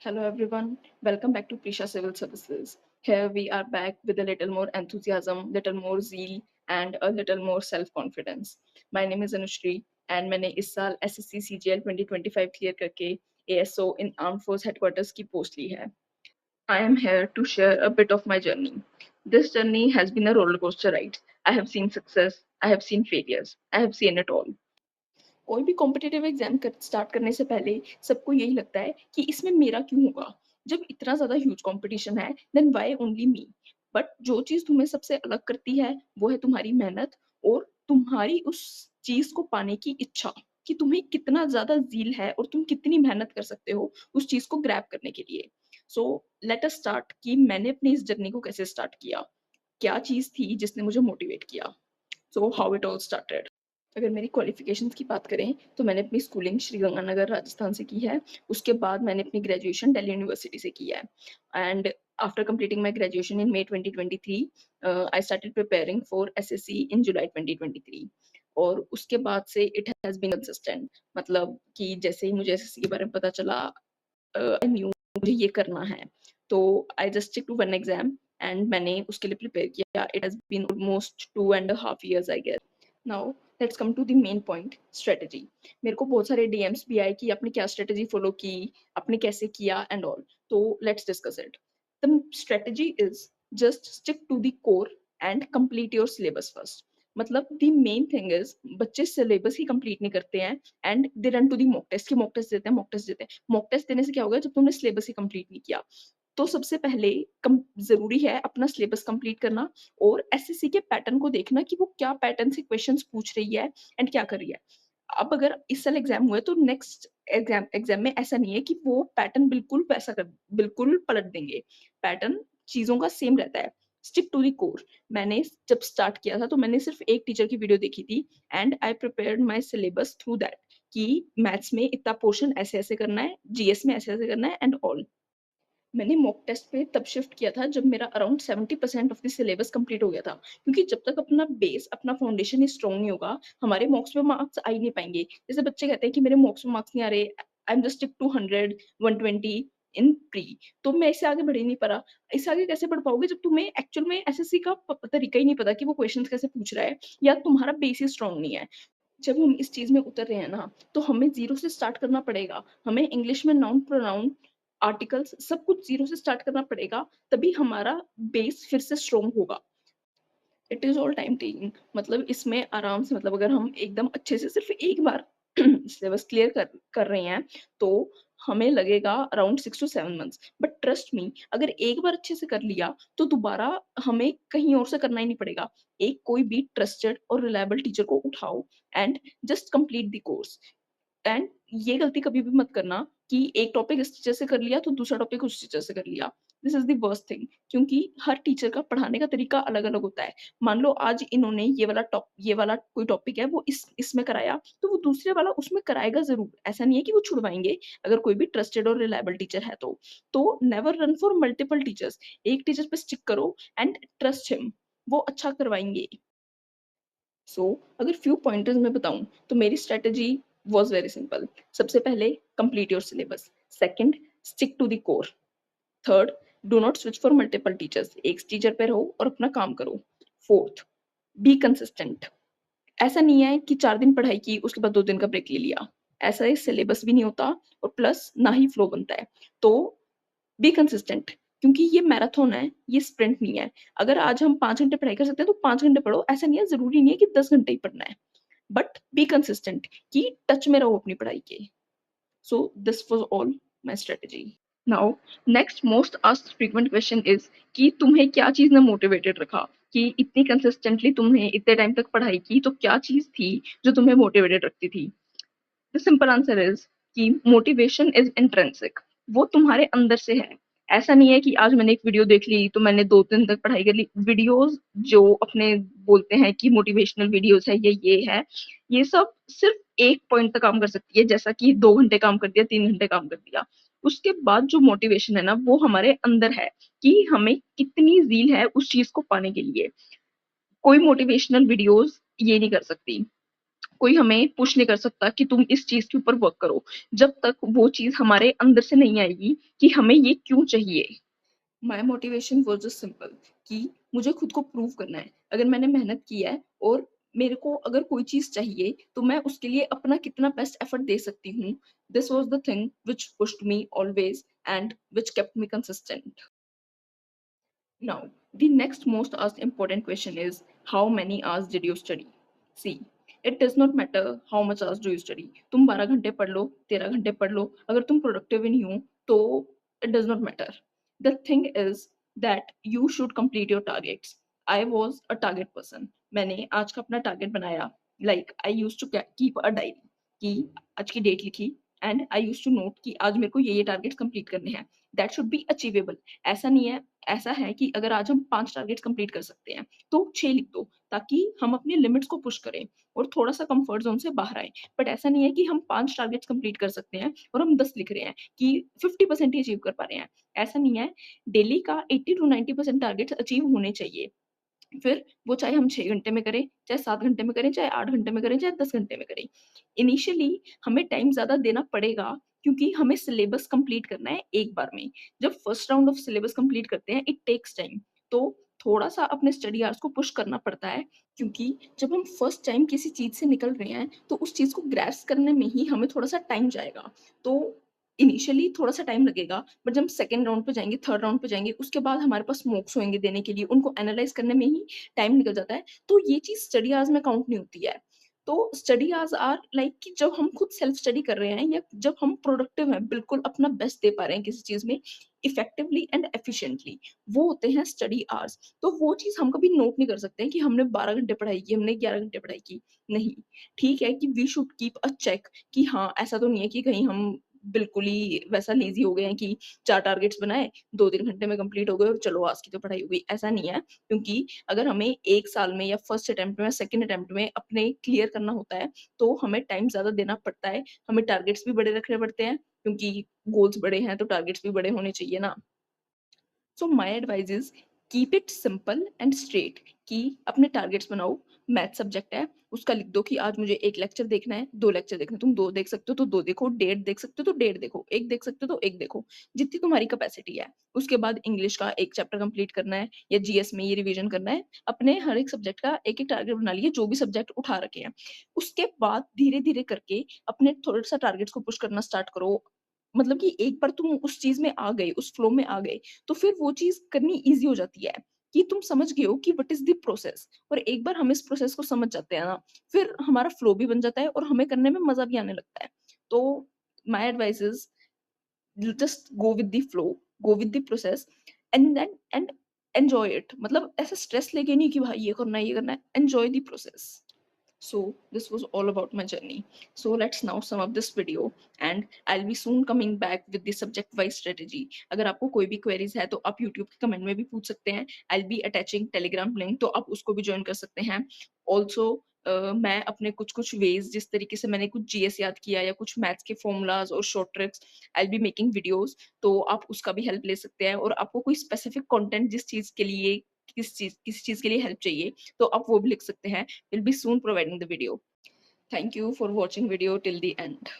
Hello everyone, welcome back to Prisha Civil Services. Here we are back with a little more enthusiasm, little more zeal and a little more self-confidence. My name is Anushri and मैंने इस साल SSC CGL 2025 clear करके ASO in Armed Force Headquarters की post ली है. I am here to share a bit of my journey. This journey has been a roller coaster ride. I have seen success, I have seen failures, I have seen it all. कोई भी competitive exam start करने से पहले सबको यही लगता है कि इसमें मेरा क्यों होगा जब इतना ज्यादा ह्यूज कंपटीशन है then why only me but जो चीज तुम्हें सबसे अलग करती है वो है तुम्हारी मेहनत और तुम्हारी उस चीज को पाने की इच्छा कि तुम्हें कितना ज्यादा जील है और तुम कितनी मेहनत कर सकते हो उस चीज को ग्रैब करने के लिए सो लेट अस स्टार्ट कि मैंने अपनी इस जर्नी को कैसे स्टार्ट किया क्या चीज थी जिसने मुझे मोटिवेट किया so how it all started अगर मेरी क्वालिफिकेशंस की बात करें तो मैंने अपनी स्कूलिंग श्रीगंगानगर राजस्थान से की है उसके बाद मैंने अपनी ग्रेजुएशन दिल्ली यूनिवर्सिटी से की है and after completing my graduation in May 2023 I started preparing for SSC in July 2023 और उसके बाद से इट हैज बीन कंसिस्टेंट मतलब कि जैसे ही मुझे एसएससी के बारे में पता चला आई न्यू मुझे ये करना है तो I just stick to one exam and मैंने उसके लिए प्रिपेयर किया it has been almost 2.5 years I guess now let's come to the main point strategy मेरे को बहुत सारे डीएम्स भी आए कि आपने क्या स्ट्रेटजी फॉलो की आपने कैसे किया एंड ऑल तो let's discuss it the strategy is just stick to the core and complete your syllabus first मतलब द मेन थिंग इज बच्चे सिलेबस ही कंप्लीट नहीं करते हैं and they run to the mock test की mock test देते हैं mock test देते हैं मॉक टेस्ट देने से क्या होगा जब तुमने सिलेबस ही कंप्लीट नहीं किया तो सबसे पहले जरूरी है अपना सिलेबस कंप्लीट करना और एसएससी के पैटर्न को देखना कि वो क्या पैटर्न से क्वेश्चंस पूछ रही है एंड क्या कर रही है अब अगर इस साल एग्जाम हुए तो नेक्स्ट एग्जाम में ऐसा नहीं है कि वो पैटर्न बिल्कुल वैसा कर बिल्कुल पलट देंगे पैटर्न चीजों का सेम रहता है स्टिक टू दी कोर मैंने जब स्टार्ट किया था तो मैंने सिर्फ एक टीचर की वीडियो देखी थी and I prepared my syllabus through that कि मैथ्स में इतना पोर्शन ऐसे ऐसे करना है जीएस में ऐसे ऐसे करना है एंड ऑल मैंने मॉक टेस्ट पे तब शिफ्ट किया था जब मेरा around 70% of the syllabus complete हो गया था क्योंकि जब तक अपना बेस अपना फाउंडेशन ही स्ट्रॉन्ग नहीं होगा हमारे मॉक्स में मार्क्स आ ही नहीं पाएंगे जैसे बच्चे कहते हैं कि मेरे मॉक्स में मार्क्स नहीं आ रहे I am just stick to 100 120 in pre तो मैं इससे आगे बढ़ ही नहीं पा इससे आगे कैसे बढ़ पाओगे जब तुम्हें एक्चुअल में एसएससी का तरीका ही नहीं पता कि वो क्वेश्चंस कैसे पूछ रहा है या तुम्हारा बेस ही स्ट्रॉन्ग नहीं है जब हम इस चीज में उतर रहे हैं ना तो हमें जीरो से स्टार्ट करना पड़ेगा हमें इंग्लिश में नाउन प्रोनाउन आर्टिकल्स सब कुछ जीरो से स्टार्ट करना पड़ेगा तभी हमारा बेस फिर से स्ट्रॉन्ग होगा it is all time taking मतलब इसमें आराम से मतलब अगर हम एकदम अच्छे से सिर्फ एक बार सिलेबस क्लियर कर रहे हैं तो हमें लगेगा around 6 to 7 months but trust me अगर एक बार अच्छे से कर लिया तो दोबारा हमें कहीं और से करना ही नहीं पड़ेगा एक कोई भी ट्रस्टेड और रिलायबल टीचर को उठाओ and just complete the course and ये गलती कभी भी मत करना कि एक टॉपिक इस टीचर से कर लिया तो दूसरा टॉपिक उस टीचर से कर लिया this is the worst thing क्योंकि हर टीचर का पढ़ाने का तरीका अलग अलग होता है मान लो आज इन्होंने ये वाला कोई टॉपिक है वो इसमें कराया तो वो दूसरे वाला उसमें कराएगा जरूर ऐसा नहीं है कि वो छुड़वाएंगे अगर कोई भी ट्रस्टेड और रिलायबल टीचर है तो never run for multiple teachers एक टीचर पे स्टिक करो एंड ट्रस्ट हिम वो अच्छा करवाएंगे अगर फ्यू पॉइंटर्स में बताऊं तो मेरी स्ट्रेटेजी वाज वेरी सिंपल सबसे पहले complete your syllabus second stick to the core third do not switch for multiple teachers एक टीचर पे रहो और अपना काम करो फोर्थ बी कंसिस्टेंट ऐसा नहीं है कि 4 दिन पढ़ाई की उसके बाद 2 दिन का ब्रेक ले लिया ऐसा ही सिलेबस भी नहीं होता और प्लस ना ही फ्लो बनता है तो बी कंसिस्टेंट क्योंकि ये मैराथन है ये स्प्रिंट नहीं है अगर आज हम 5 घंटे पढ़ाई कर सकते हैं तो 5 घंटे पढ़ो ऐसा नहीं है जरूरी नहीं है कि 10 घंटे ही पढ़ना है बट बी कंसिस्टेंट कि टच में रहो अपनी पढ़ाई के so this was all my strategy now next most asked frequent question is कि तुम्हें क्या चीज ने मोटिवेटेड रखा कि इतनी कंसिस्टेंटली तुमने इतने टाइम तक पढ़ाई की तो क्या चीज थी जो तुम्हें मोटिवेटेड रखती थी द सिंपल आंसर इज कि मोटिवेशन इज इंट्रिंसिक वो तुम्हारे अंदर से है ऐसा नहीं है कि आज मैंने एक वीडियो देख ली तो मैंने 2 दिन तक पढ़ाई कर ली वीडियोस जो अपने बोलते हैं कि मोटिवेशनल वीडियोस है ये है ये सब सिर्फ एक पॉइंट तक काम कर सकती है जैसा कि 2 घंटे काम कर दिया 3 घंटे काम कर दिया उसके बाद जो मोटिवेशन है ना वो हमारे अंदर है कि हमें कितनी जील है उस चीज को पाने के लिए कोई मोटिवेशनल वीडियोस ये नहीं कर सकती कोई हमें पुश नहीं कर सकता कि तुम इस चीज के ऊपर वर्क करो, जब तक वो चीज हमारे अंदर से नहीं आएगी कि हमें ये क्यों चाहिए। माई मोटिवेशन वॉज जस्ट सिंपल कि मुझे खुद को प्रूव करना है। अगर मैंने मेहनत की है और मेरे को अगर कोई चीज चाहिए तो मैं उसके लिए अपना कितना बेस्ट एफर्ट दे सकती हूँ। This was the thing which pushed me always and which kept me consistent. Now, the next most asked important question is how many hours did you study? See, it does not matter how much hours do you study. तुम 12 घंटे पढ़ लो, 13 घंटे पढ़ लो, अगर तुम productive ही नहीं हो तो it does not matter. The thing is that you should complete your targets. I was a target person. मैंने आज का अपना target बनाया. Like I used to keep a diary कि आज की डेट लिखी and I use to note कि आज मेरे को ये टारगेट्स कंप्लीट करने हैं. That should be achievable. ऐसा नहीं है, ऐसा है कि अगर आज हम 5 टारगेट्स कंप्लीट कर सकते हैं, तो 6 लिख दो ताकि हम अपनी लिमिट्स को पुश करें और थोड़ा-सा कंफर्ट ज़ोन से बाहर आएँ. बट ऐसा नहीं है कि हम 5 टारगेट्स कंप्लीट कर सकते हैं और हम 10 लिख रहे हैं कि 50% ही अचीव कर पा रहे हैं. ऐसा नहीं है. डेली का 80 टू 90% टारगेट्स अचीव होने चाहिए. फिर वो चाहे हम 6 घंटे में करें, चाहे 7 घंटे में करें, चाहे 8 घंटे में करें, चाहे 10 घंटे में करें. इनिशियली हमें टाइम ज़्यादा देना पड़ेगा क्योंकि हमें सिलेबस कंप्लीट करना है एक बार में. जब first round of syllabus complete करते हैं, इट टेक्स टाइम. तो थोड़ा-सा अपने स्टडी आवर्स को पुश करना पड़ता है क्योंकि जब हम फर्स्ट टाइम किसी चीज़ से निकल रहे हैं, तो उस चीज़ को ग्रैस्प करने में ही हमें थोड़ा-सा टाइम जाएगा. तो इनिशियली थोड़ा-सा टाइम लगेगा, बट जब हम सेकंड राउंड पे जाएँगे, थर्ड राउंड पे जाएँगे, उसके बाद हमारे पास मॉक्स होंगे देने के लिए, उनको एनालाइज़ करने में ही टाइम निकल जाता है. तो ये चीज़ स्टडी आवर्स में काउंट नहीं होती है. तो स्टडी आवर्स आर लाइक कि जब हम खुद सेल्फ स्टडी कर रहे हैं या जब हम प्रोडक्टिव हैं, बिल्कुल अपना बेस्ट दे पा रहे हैं किसी चीज़ में इफेक्टिवली एंड एफिशिएंटली, वो होते हैं स्टडी आवर्स. तो वो चीज़ हम कभी नोट नहीं कर सकते हैं कि हमने 12 घंटे पढ़ाई की, हमने 11 घंटे पढ़ाई की. नहीं, ठीक है कि we should keep a check कि हाँ, ऐसा तो नहीं है कि कहीं हम बिल्कुल ही वैसा लेज़ी हो गए हैं कि 4 टारगेट्स बनाए, 2-3 घंटे में कंप्लीट हो गए और चलो आज की तो पढ़ाई हो गई, ऐसा नहीं है. क्योंकि अगर हमें 1 साल में या फर्स्ट अटेम्प्ट में या सेकंड अटेम्प्ट में अपने क्लियर करना होता है, तो हमें टाइम ज़्यादा देना पड़ता है. हमें टारगेट्स भी बड़े रखने पड़ते हैं क्योंकि गोल्स बड़े हैं, तो टारगेट्स भी बड़े होने चाहिए ना. So my advice is keep it simple and straight कि अपने टारगेट्स बनाओ. मैथ सब्जेक्ट है, उसका लिख दो कि आज मुझे 1 लेक्चर देखना है, 2 लेक्चर देखने हैं. तुम 2 देख सकते हो तो 2 देखो, डेढ़ देख सकते हो तो डेढ़ देखो, 1 देख सकते हो तो 1 देखो, जितनी तुम्हारी कैपेसिटी है. उसके बाद इंग्लिश का 1 चैप्टर कंप्लीट करना है या जीएस में ये रिवीजन करना है. अपने हर एक सब्जेक्ट का एक-एक टारगेट बना लिए, जो भी सब्जेक्ट उठा रखे हैं. उसके बाद धीरे-धीरे करके अपने थोड़ा-सा टारगेट्स को पुश करना स्टार्ट करो. मतलब कि एक बार तुम उस चीज़ में आ गए, उस फ्लो में आ गए, तो फिर वो चीज़ करनी ईज़ी हो जाती है कि तुम समझ गए हो कि व्हाट इज़ द प्रोसेस. और एक बार हम इस प्रोसेस को समझ जाते हैं ना, फिर हमारा फ्लो भी बन जाता है और हमें करने में मज़ा भी आने लगता है. तो my advice is just go with the flow, go with the process and then and enjoy it. मतलब ऐसा स्ट्रेस लेके नहीं कि भाई ये करना है, enjoy the process. So this was all about my journey. So let's now sum up this video and I'll be soon coming back with the subject wise strategy. अगर आपको कोई भी queries है तो आप YouTube के कमेंट में भी पूछ सकते हैं. I'll be attaching Telegram link तो आप उसको भी ज्वाइन कर सकते हैं. Also मैं अपने कुछ वेज जिस तरीके से मैंने कुछ जीएस याद किया या कुछ मैथ्स के फॉर्मूलाज और short tricks I be making videos, तो आप उसका भी हेल्प ले सकते हैं. और आपको कोई स्पेसिफिक कंटेंट जिस चीज़ के लिए किस चीज़ के लिए हेल्प चाहिए तो आप वो भी लिख सकते हैं. Will be soon providing the video. Thank you for watching video till the end.